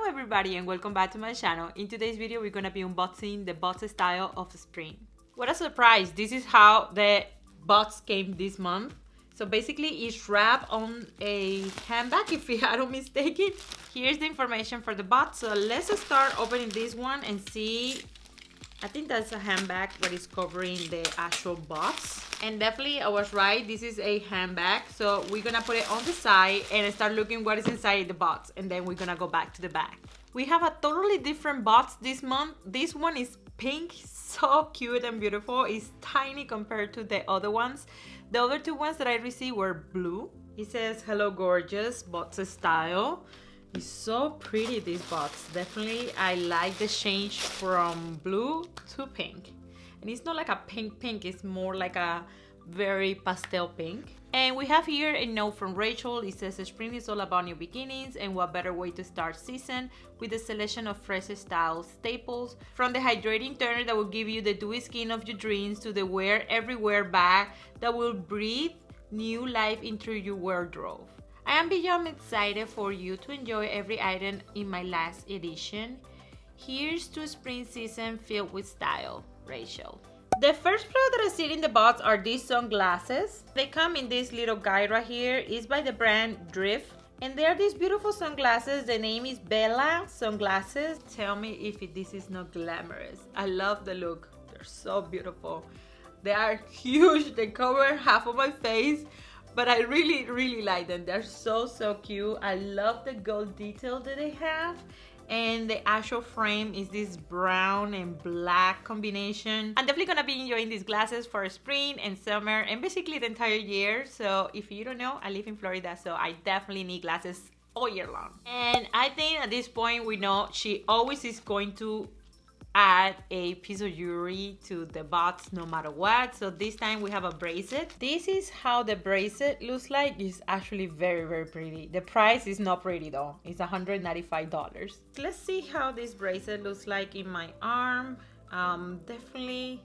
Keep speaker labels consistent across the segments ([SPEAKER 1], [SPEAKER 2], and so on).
[SPEAKER 1] everybody and welcome back to my channel. In today's video we're gonna be unboxing the BOXOFSTYLE of spring. What a surprise! This is how the box came this month. So basically it's wrapped on a handbag if I'm not mistaken. Here's the information for the box. So let's start opening this one and see. I think that's a handbag that is covering the actual box. And definitely I was right, this is a handbag. So we're gonna put it on the side and start looking what is inside the box, and then we're gonna go back to the bag. We have a totally different box this month. This one is pink, so cute and beautiful. It's tiny compared to the other ones. The other two ones that I received were blue. It says hello gorgeous, BOXOFSTYLE. It's so pretty, this box. Definitely I like the change from blue to pink. And it's not like a pink, it's more like a very pastel pink. And we have here a note from Rachel. It says spring is all about new beginnings, and what better way to start season with a selection of fresh style staples, from the hydrating toner that will give you the dewy skin of your dreams to the wear everywhere bag that will breathe new life into your wardrobe. I am beyond excited for you to enjoy every item in my last edition. Here's to spring season filled with style, Rachel. The first product that I see in the box are these sunglasses. They come in this little guide right here. It's by the brand Diff. And they are these beautiful sunglasses. The name is Bella sunglasses. Tell me if this is not glamorous. I love the look. They're so beautiful. They are huge. They cover half of my face. But I really like them. They're so cute. I love the gold detail that they have. And the actual frame is this brown and black combination. I'm definitely gonna be enjoying these glasses for spring and summer and basically the entire year. So if you don't know, I live in Florida, so I definitely need glasses all year long. And I think at this point we know she always is going to add a piece of jewelry to the box no matter what. So this time we have a bracelet. This is how the bracelet looks like. It's actually very pretty. The price is not pretty though. It's $195. Let's see how this bracelet looks like in my arm. Definitely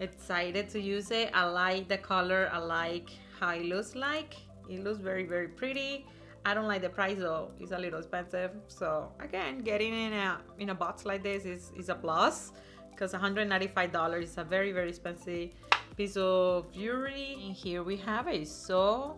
[SPEAKER 1] excited to use it. I like the color. I like how it looks like. It looks very pretty. I don't like the price though, it's a little expensive. So again, getting in a box like this is a plus, because $195 is a very expensive piece of jewelry. And here we have it. So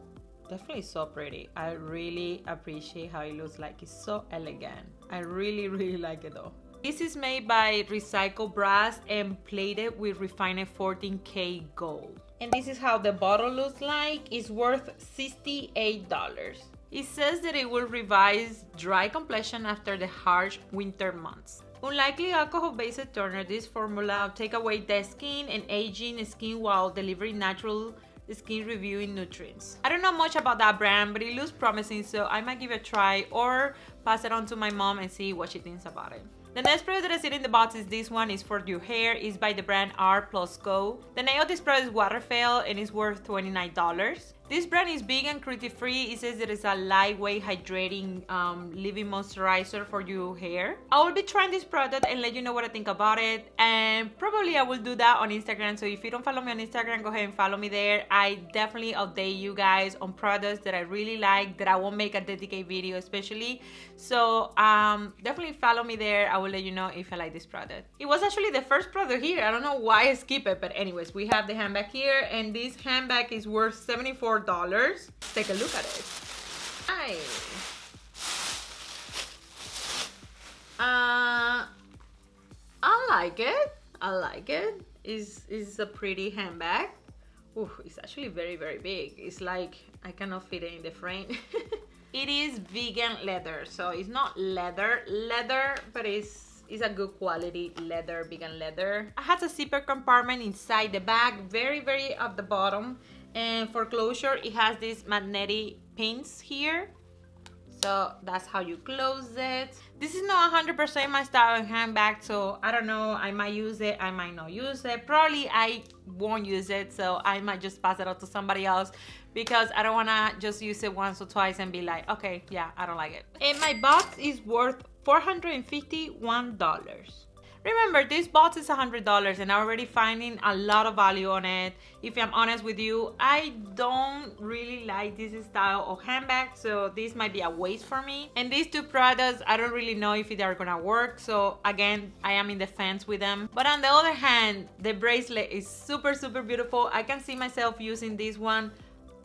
[SPEAKER 1] definitely so pretty. I really appreciate how it looks like. It's so elegant. I really like it though. This is made by recycled brass and plated with refined 14K gold. And this is how the bottle looks like. It's worth $68. It says that it will revise dry complexion after the harsh winter months. Unlikely alcohol-based toner, this formula will take away dead skin and aging skin while delivering natural skin reviewing nutrients. I don't know much about that brand, but it looks promising, so I might give it a try or pass it on to my mom and see what she thinks about it. The next product that I see in the box is this one. Is for your hair. It's by the brand R+Co. The name of this product is Waterfall and it's worth $29. This brand is vegan, cruelty-free. It says that it's a lightweight, hydrating, living moisturizer for your hair. I will be trying this product and let you know what I think about it. And probably I will do that on Instagram. So if you don't follow me on Instagram, go ahead and follow me there. I definitely update you guys on products that I really like, that I won't make a dedicated video especially. So definitely follow me there. I will let you know if I like this product. It was actually the first product here. I don't know why I skip it, but anyways, we have the handbag here, and this handbag is worth $74. Take a look at it. Hi. I like it. I like it. It's a pretty handbag. Ooh, it's actually very big. It's like I cannot fit it in the frame. It is vegan leather, so it's not leather, but it's a good quality leather, vegan leather. It has a zipper compartment inside the bag, very at the bottom. And for closure, it has these magnetic pins here. So that's how you close it. This is not 100% my style of handbag, so I don't know. I might use it, I might not use it. Probably I won't use it, so I might just pass it out to somebody else, because I don't want to just use it once or twice and be like, okay, yeah, I don't like it. And my box is worth $451. Remember, this box is $100 and I'm already finding a lot of value on it. If I'm honest with you, I don't really like this style of handbag, so this might be a waste for me. And these two products, I don't really know if they are gonna work, so again, I am in the fence with them. But on the other hand, the bracelet is super beautiful. I can see myself using this one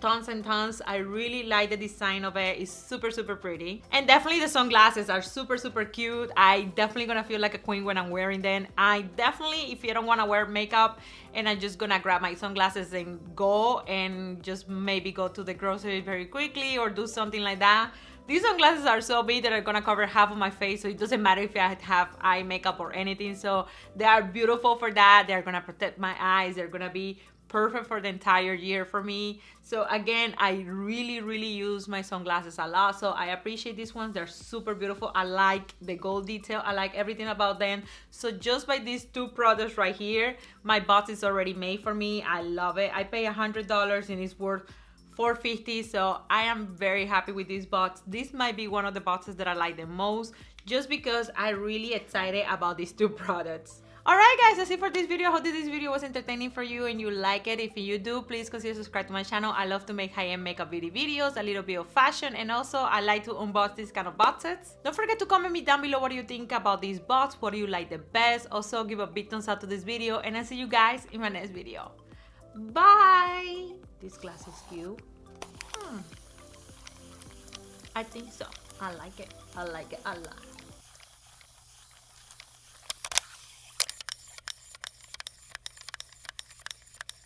[SPEAKER 1] tons and tons. I really like the design of it. It's super pretty. And definitely the sunglasses are super cute. I definitely gonna feel like a queen when I'm wearing them. I definitely, if you don't want to wear makeup and I'm just gonna grab my sunglasses and go and just maybe go to the grocery very quickly or do something like that, these sunglasses are so big that are gonna cover half of my face, so it doesn't matter if I have eye makeup or anything. So they are beautiful for that. They're gonna protect my eyes. They're gonna be perfect for the entire year for me. So again, I really use my sunglasses a lot, so I appreciate these ones. They're super beautiful. I like the gold detail. I like everything about them. So just by these two products right here, my box is already made for me. I love it. I pay $100 and it's worth $4.50, so I am very happy with this box. This might be one of the boxes that I like the most, just because I'm really excited about these two products. Alright guys, that's it for this video. I hope that this video was entertaining for you and you like it. If you do, please consider subscribe to my channel. I love to make high-end makeup beauty videos, a little bit of fashion, and also I like to unbox these kind of boxes. Don't forget to comment me down below what do you think about this box, what do you like the best. Also give a big thumbs up to this video, and I'll see you guys in my next video. Bye! This glass is cute. I think so. I like it a lot.